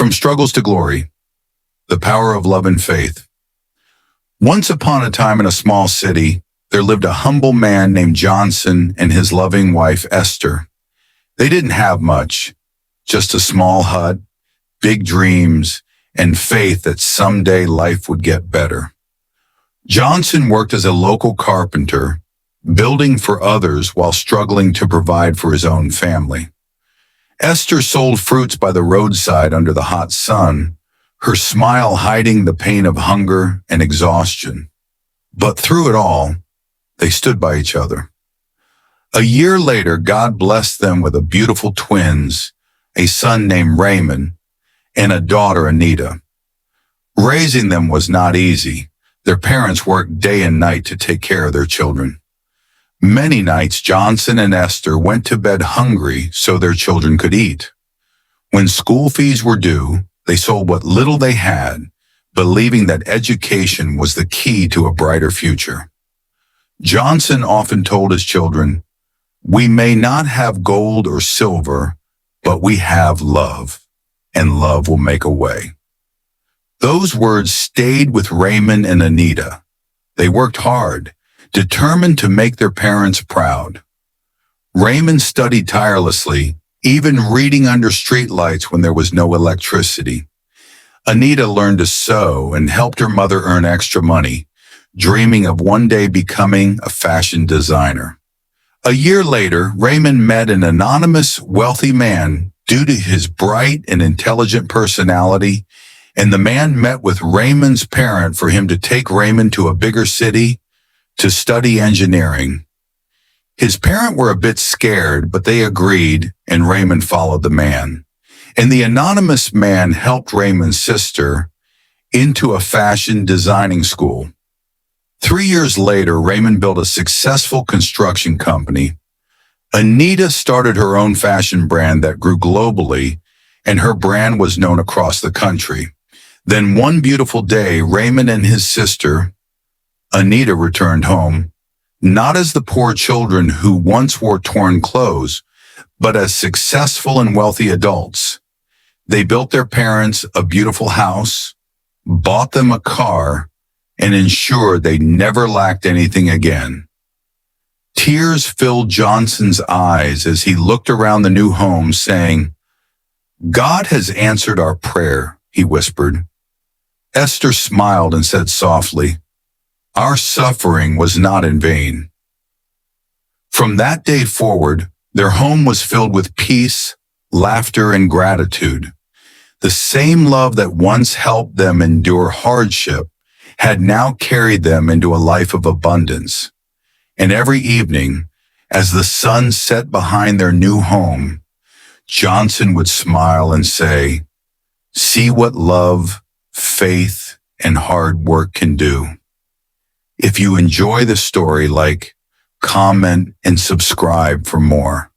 From Struggles to Glory, the Power of Love and Faith. Once upon a time in a small city, there lived a humble man named Johnson and his loving wife, Esther. They didn't have much, just a small hut, big dreams, and faith that someday life would get better. Johnson worked as a local carpenter, building for others while struggling to provide for his own family. Esther sold fruits by the roadside under the hot sun, her smile hiding the pain of hunger and exhaustion. But through it all, they stood by each other. A year later, God blessed them with beautiful twins, a son named Raymond, and a daughter, Anita. Raising them was not easy. Their parents worked day and night to take care of their children. Many nights, Johnson and Esther went to bed hungry so their children could eat. When school fees were due, they sold what little they had, believing that education was the key to a brighter future. Johnson often told his children, "We may not have gold or silver, but we have love, and love will make a way." Those words stayed with Raymond and Anita. They worked hard, determined to make their parents proud. Raymond studied tirelessly, even reading under streetlights when there was no electricity. Anita learned to sew and helped her mother earn extra money, dreaming of one day becoming a fashion designer. A year later, Raymond met an anonymous, wealthy man due to his bright and intelligent personality, and the man met with Raymond's parent for him to take Raymond to a bigger city to study engineering. His parents were a bit scared, but they agreed, and Raymond followed the man. And the anonymous man helped Raymond's sister into a fashion designing school. 3 years later, Raymond built a successful construction company. Anita started her own fashion brand that grew globally, and her brand was known across the country. Then one beautiful day, Raymond and his sister, Anita, returned home, not as the poor children who once wore torn clothes, but as successful and wealthy adults. They built their parents a beautiful house, bought them a car, and ensured they never lacked anything again. Tears filled Johnson's eyes as he looked around the new home, saying, "God has answered our prayer," he whispered. Esther smiled and said softly, "Our suffering was not in vain." From that day forward, their home was filled with peace, laughter, and gratitude. The same love that once helped them endure hardship had now carried them into a life of abundance. And every evening, as the sun set behind their new home, Johnson would smile and say, "See what love, faith, and hard work can do." If you enjoy the story, like, comment, and subscribe for more.